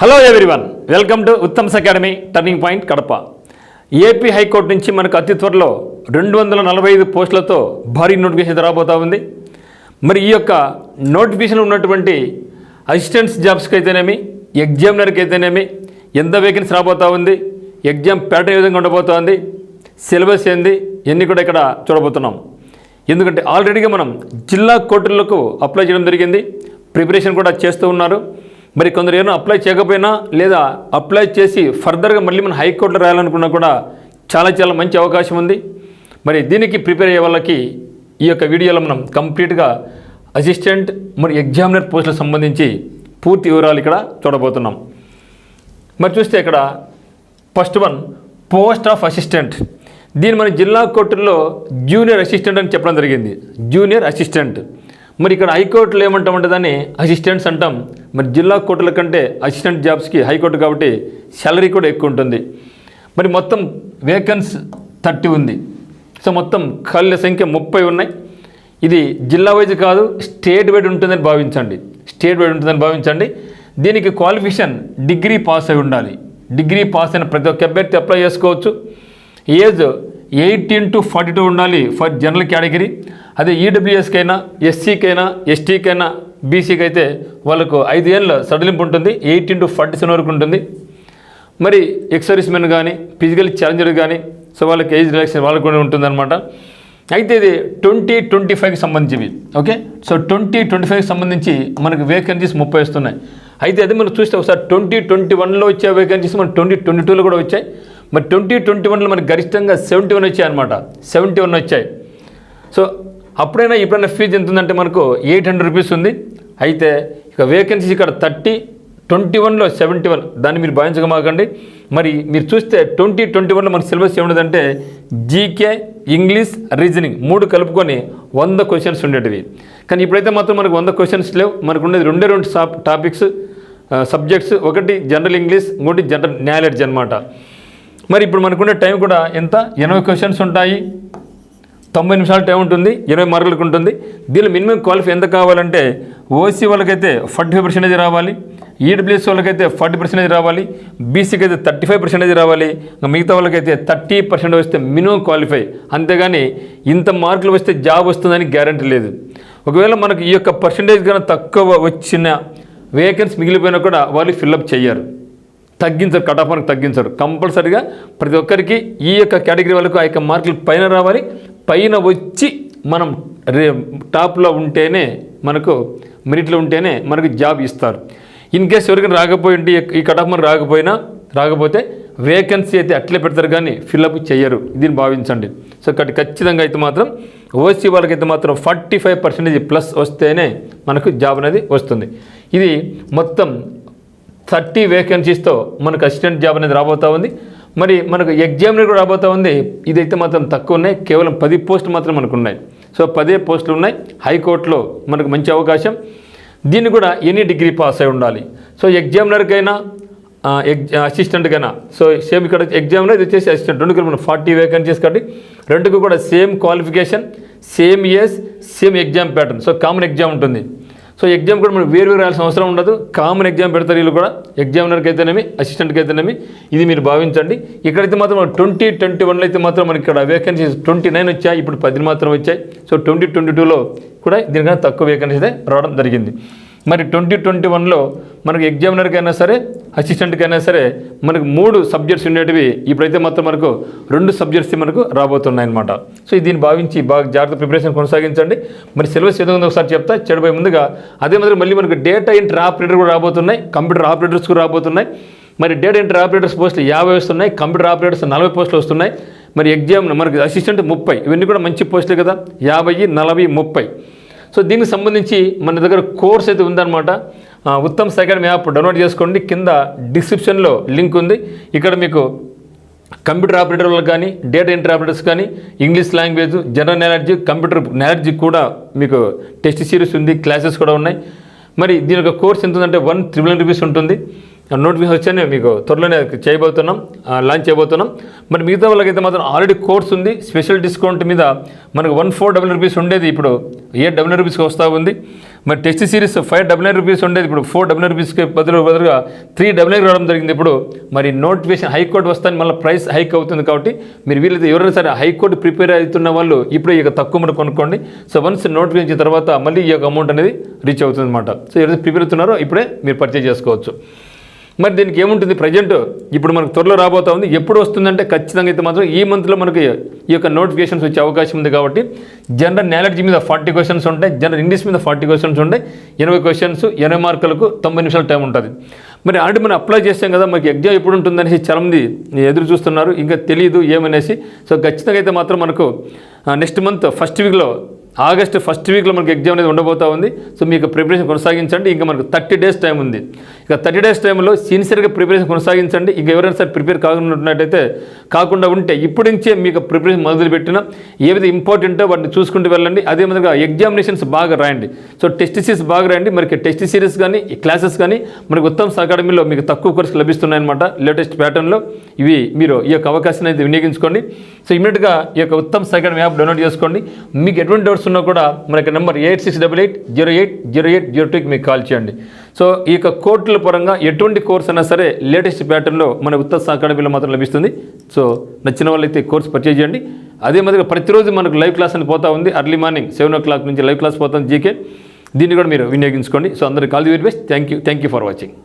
Hello everyone, welcome to Uttam's academy turning point Kadapa. AP high court నుంచి మనకు అతి త్వరలో 245 పోస్టులతో భారీ నోటిఫికేషన్ రాబోతూ ఉంది. మరి ఈ యొక్క నోటిఫికేషన్ ఉన్నటువంటి అసిస్టెంట్స్ జాబ్స్కి అయితేనేమి, ఎగ్జామినర్కి అయితేనేమి ఎంత వేకెన్సీ రాబోతూ ఉంది, ఎగ్జామ్ ప్యాటర్న్ ఏ విధంగా ఉండబోతోంది, సిలబస్ ఏంది, ఇవన్నీ కూడా ఇక్కడ చూడబోతున్నాం. ఎందుకంటే ఆల్రెడీగా మనం జిల్లా కోర్టులకు అప్లై చేయడం జరిగింది, ప్రిపరేషన్ కూడా చేస్తూ ఉన్నారు. మరి కొందరు ఏమైనా అప్లై చేయకపోయినా లేదా అప్లై చేసి ఫర్దర్గా మళ్ళీ మనం హైకోర్టులో రాయాలనుకున్నా కూడా చాలా మంచి అవకాశం ఉంది. మరి దీనికి ప్రిపేర్ అయ్యే వాళ్ళకి ఈ యొక్క వీడియోలో మనం కంప్లీట్గా అసిస్టెంట్ మరి ఎగ్జామినర్ పోస్టులకు సంబంధించి పూర్తి వివరాలు ఇక్కడ చూడబోతున్నాం. మరి చూస్తే ఇక్కడ first one post of assistant. దీన్ని మన జిల్లా కోర్టుల్లో జూనియర్ అసిస్టెంట్ అని చెప్పడం జరిగింది. Junior assistant. మరి ఇక్కడ హైకోర్టులో ఏమంటామంటే దాన్ని అసిస్టెంట్స్ అంటాం. మరి జిల్లా కోర్టుల కంటే అసిస్టెంట్ జాబ్స్కి హైకోర్టు కాబట్టి శాలరీ కూడా ఎక్కువ ఉంటుంది. మరి మొత్తం వేకెన్స్ 30 ఉంది. సో మొత్తం ఖాళీల సంఖ్య 30 ఉన్నాయి. ఇది జిల్లా వైజ్ కాదు, స్టేట్ వైడ్ ఉంటుందని భావించండి. దీనికి క్వాలిఫికేషన్ డిగ్రీ పాస్ అయి ఉండాలి. డిగ్రీ పాస్ అయిన ప్రతి ఒక్క అభ్యర్థి అప్లై చేసుకోవచ్చు. ఏజ్ 18 to 42 ఉండాలి ఫర్ జనరల్ కేటగిరీ. అదే ఈడబ్ల్యూఎస్కైనా, ఎస్సీకైనా, ఎస్టీకైనా, బీసీకి అయితే వాళ్ళకు 5 ఏళ్ళ సడలింపు ఉంటుంది. 18 to 47 వరకు ఉంటుంది. మరి ఎక్స్ మెన్ కానీ, ఫిజికల్ ఛాలెంజర్ కానీ, సో వాళ్ళకి ఏజ్ రిలాక్సేషన్ వాళ్ళకు కూడా ఉంటుందన్నమాట. అయితే ఇది 2025కి సంబంధించివి. ఓకే, సో 2025కి సంబంధించి మనకు వేకెన్సీస్ 30 వస్తున్నాయి. అయితే అది మనం చూస్తే ఒకసారి 2021లో వచ్చే వేకెన్సీస్ మన 2022లో కూడా వచ్చాయి. మరి 2021లో మనకి గరిష్టంగా 71 వచ్చాయి అనమాట. 71 వచ్చాయి. సో అప్పుడైనా ఇప్పుడైనా ఫీజు ఎంత ఉందంటే మనకు 800 రూపీస్ ఉంది. అయితే ఇక వేకెన్సీస్ ఇక్కడ 30, 21లో 71, దాన్ని మీరు భావించకమాకండి. మరి మీరు చూస్తే 2021లో మన సిలబస్ ఏముండదంటే జీకే, ఇంగ్లీష్, రీజనింగ్ 3 కలుపుకొని 100 క్వశ్చన్స్ ఉండేటివి. కానీ ఇప్పుడైతే మాత్రం మనకు 100 క్వశ్చన్స్ లేవు. మనకు ఉండేది 2 టాపిక్స్ సబ్జెక్ట్స్, ఒకటి జనరల్ ఇంగ్లీష్, ఇంకోటి జనరల్ నాలెడ్జ్ అనమాట. మరి ఇప్పుడు మనకుండే టైం కూడా ఎంత, 80 క్వశ్చన్స్ ఉంటాయి. 90 నిమిషాల టైం ఉంటుంది, 20 మార్కులకు ఉంటుంది. దీనిలో మినిమం క్వాలిఫై ఎంత కావాలంటే ఓసీ వాళ్ళకైతే 45% రావాలి, ఈడబ్ల్యూఎస్ వాళ్ళకైతే 40% రావాలి, బీసీకి అయితే 35% రావాలి, మిగతా వాళ్ళకైతే 30% వస్తే మినిమం క్వాలిఫై. అంతేగాని ఇంత మార్కులు వస్తే జాబ్ వస్తుందని గ్యారంటీ లేదు. ఒకవేళ మనకు ఈ యొక్క పర్సంటేజ్ కన్నా తక్కువ వచ్చిన వేకెన్సీ మిగిలిపోయినా కూడా వాళ్ళు ఫిల్అప్ చేయరు, తగ్గించరు, కట్ ఆఫ్ మార్క్ తగ్గించరు. కంపల్సరీగా ప్రతి ఒక్కరికి ఈ యొక్క కేటగిరీ వాళ్ళకు ఆ యొక్క మార్కులు పైన రావాలి. పైన వచ్చి మనం టాప్లో ఉంటేనే మనకు మెరిట్లో ఉంటేనే మనకు జాబ్ ఇస్తారు. ఇన్ కేస్ ఎవరికైనా రాకపోయింటే ఈ కట్ ఆఫ్ మార్క్ రాకపోతే వేకెన్సీ అయితే అట్లే పెడతారు కానీ ఫిల్అప్ చేయరు. దీన్ని భావించండి. సో ఖచ్చితంగా అయితే మాత్రం ఓసీ వాళ్ళకైతే మాత్రం 45% ప్లస్ వస్తేనే మనకు జాబ్ అనేది వస్తుంది. ఇది మొత్తం 30 వేకెన్సీస్తో మనకు అసిస్టెంట్ జాబ్ అనేది రాబోతూ ఉంది. మరి మనకు ఎగ్జామినర్ కూడా రాబోతూ ఉంది. ఇదైతే మాత్రం తక్కువ ఉన్నాయి, కేవలం 10 పోస్టులు మాత్రం మనకు ఉన్నాయి. సో 10 పోస్టులు ఉన్నాయి. హైకోర్టులో మనకు మంచి అవకాశం. దీన్ని కూడా ఎనీ డిగ్రీ పాస్ అయి ఉండాలి. సో ఎగ్జామినర్కైనా అసిస్టెంట్కైనా సో సేమ్ ఇక్కడ ఎగ్జామినర్ ఇది వచ్చేసి అసిస్టెంట్, రెండు కూడా మనం 40 వేకెన్సీస్ కాబట్టి రెండుకు కూడా same qualification, same age, same exam pattern. So common exam ఉంటుంది. సో ఎగ్జామ్ కూడా మనం వేరు రాయాల్సిన అవసరం ఉండదు. కామన్ ఎగ్జామ్ పెడతారు వీళ్ళు కూడా, ఎగ్జామినర్కి అయితేనేమి, అసిస్టెంట్కి అయితేనేమి. ఇది మీరు భావించండి. ఇక్కడైతే మాత్రం 2021లో అయితే మాత్రం మనకి ఇక్కడ వేకెన్సీస్ 29 వచ్చాయి, ఇప్పుడు 10 మాత్రం వచ్చాయి. సో 2022లో కూడా దీనికన్నా తక్కువ వేకెన్సీ అయితే రావడం జరిగింది. మరి 2021లో మనకు ఎగ్జామినర్కైనా సరే, అసిస్టెంట్కైనా సరే మనకు 3 సబ్జెక్ట్స్ ఉండేటివి. ఇప్పుడైతే మొత్తం మనకు 2 సబ్జెక్ట్స్ మనకు రాబోతున్నాయి అనమాట. సో దీన్ని భావించి బాగా జాగ్రత్త ప్రిపరేషన్ కొనసాగించండి. మరి సిలబస్ ఏదో ఉందో ఒకసారి చెప్తా చెడిపోయి ముందుగా. అదే మాదిరి మళ్ళీ మనకు డేటా ఎంట్రీ ఆపరేటర్ కూడా రాబోతున్నాయి, కంప్యూటర్ ఆపరేటర్స్ కూడా రాబోతున్నాయి. మరి డేటా ఎంట్రీ ఆపరేటర్స్ పోస్టులు 50 వస్తున్నాయి, కంప్యూటర్ ఆపరేటర్స్ 40 పోస్టులు వస్తున్నాయి. మరి ఎగ్జామ్ మనకు అసిస్టెంట్ 30, ఇవన్నీ కూడా మంచి పోస్టులే కదా, 50, 40, 30. సో దీనికి సంబంధించి మన దగ్గర కోర్స్ అయితే ఉందన్నమాట. ఉత్తమ్స్ అకాడమీ యాప్ డౌన్లోడ్ చేసుకోండి. కింద డిస్క్రిప్షన్లో లింక్ ఉంది. ఇక్కడ మీకు కంప్యూటర్ ఆపరేటర్ వాళ్ళకి కానీ, డేటా ఎంట్రీ ఆపరేటర్స్ కానీ, English language, general knowledge, computer knowledge కూడా మీకు టెస్ట్ సిరీస్ ఉంది, క్లాసెస్ కూడా ఉన్నాయి. మరి దీని యొక్క కోర్స్ ఎంత ఉందంటే 1,999 రూపీస్ ఉంటుంది. నోటిఫికేషన్ వచ్చానే మీకు త్వరలోనే లాంచ్ చేయబోతున్నాం. మరి మిగతా వాళ్ళకైతే మాత్రం ఆల్రెడీ కోర్స్ ఉంది. స్పెషల్ డిస్కౌంట్ మీద మనకు 1,400 రూపీస్ ఉండేది ఇప్పుడు 800 రూపీస్కి వస్తూ ఉంది. మరి టెస్ట్ సిరీస్ 599 రూపీస్ ఉండేది ఇప్పుడు 499 రూపీస్కి బదులుగా 399 రావడం జరిగింది. ఇప్పుడు మరి నోటిఫికేషన్ హైకోర్టు వస్తాను మళ్ళీ ప్రైస్ హైక్ అవుతుంది కాబట్టి మీరు వీళ్ళైతే ఎవరైనా సరే హైకోర్టు ప్రిపేర్ అవుతున్న వాళ్ళు ఇప్పుడే ఇక తక్కువ మనకు కొనుక్కోండి. సో వన్స్ నోటిఫికేషన్ ఇచ్చిన తర్వాత మళ్ళీ ఈ యొక్క అమౌంట్ అనేది రీచ్ అవుతుంది అనమాట. సో ఎవరైతే ప్రిపేర్ అవుతున్నారో ఇప్పుడే మీరు పర్చేజ్ చేసుకోవచ్చు. మరి దీనికి ఏముంటుంది ప్రజెంట్ ఇప్పుడు మనకు త్వరలో రాబోతా ఉంది. ఎప్పుడు వస్తుందంటే ఖచ్చితంగా అయితే మాత్రం ఈ మంత్లో మనకి ఈ యొక్క నోటిఫికేషన్స్ వచ్చే అవకాశం ఉంది. కాబట్టి జనరల్ నాలెడ్జ్ మీద 40 క్వశ్చన్స్ ఉంటాయి, జనరల్ ఇంగ్లీష్ మీద 40 క్వశ్చన్స్ ఉంటాయి, 80 క్వశ్చన్స్ 80 మార్కులకు 90 నిమిషాల టైం ఉంటుంది. మరి ఆల్రెడీ మనం అప్లై చేస్తాం కదా, మనకి ఎగ్జామ్ ఎప్పుడు ఉంటుందనేసి చాలామంది ఎదురు చూస్తున్నారు, ఇంకా తెలియదు ఏమనేసి. సో ఖచ్చితంగా అయితే మాత్రం మనకు నెక్స్ట్ మంత్ ఫస్ట్ వీక్లో ఆగస్టు ఫస్ట్ వీక్లో మనకి ఎగ్జామ్ అనేది ఉండబోతా ఉంది. సో మీకు ప్రిపరేషన్ కొనసాగించండి. ఇంకా మనకు 30 డేస్ టైం ఉంది. ఇక 30 డేస్ టైంలో సిన్సియర్గా ప్రిపరేషన్ కొనసాగించండి. ఇంకా ఎవరైనా సరే ప్రిపేర్ కాకుండా ఉంటే ఇప్పటి నుంచే మీకు ప్రిపరేషన్ మొదలుపెట్టినా ఏవైతే ఇంపార్టెంటో వాటిని చూసుకుంటూ వెళ్ళండి. అదే విధంగా ఎగ్జామినేషన్స్ బాగా రాయండి. సో టెస్ట్ సిరీస్ బాగా రాయండి. మనకి టెస్ట్ సిరీస్ కానీ క్లాసెస్ కానీ మనకు ఉత్తమ్స్ అకాడమీలో మీకు తక్కువ కోర్సు లభిస్తున్నాయన్నమాట. లేటెస్ట్ ప్యాటర్న్లో ఇవి మీరు ఈ యొక్క అవకాశాన్ని అయితే వినియోగించుకోండి. సో ఇమీడియట్గా ఈ యొక్క ఉత్తమ్స్ అకాడమీ యాప్ డౌన్లోడ్ చేసుకోండి. మీకు ఎటువంటి డౌట్స్ ఉన్నా కూడా మనకి నెంబర్ 8688080802కి మీకు కాల్ చేయండి. సో ఈ యొక్క కోర్టుల పరంగా ఎటువంటి కోర్స్ అయినా సరే లేటెస్ట్ ప్యాటర్న్లో మన ఉత్తమ్స్ అకాడమీలో మాత్రం లభిస్తుంది. సో నచ్చిన వాళ్ళైతే కోర్స్ పర్చేజ్ చేయండి. అదే మాదిరిగా ప్రతిరోజు మనకు లైవ్ క్లాస్ అని పోతా ఉంది. ఎర్లీ మార్నింగ్ 7 o'clock నుంచి లైవ్ క్లాస్ పోతుంది జీకే. దీన్ని కూడా మీరు వినియోగించుకోండి. సో అందరికీ all the very best. Thank you for watching.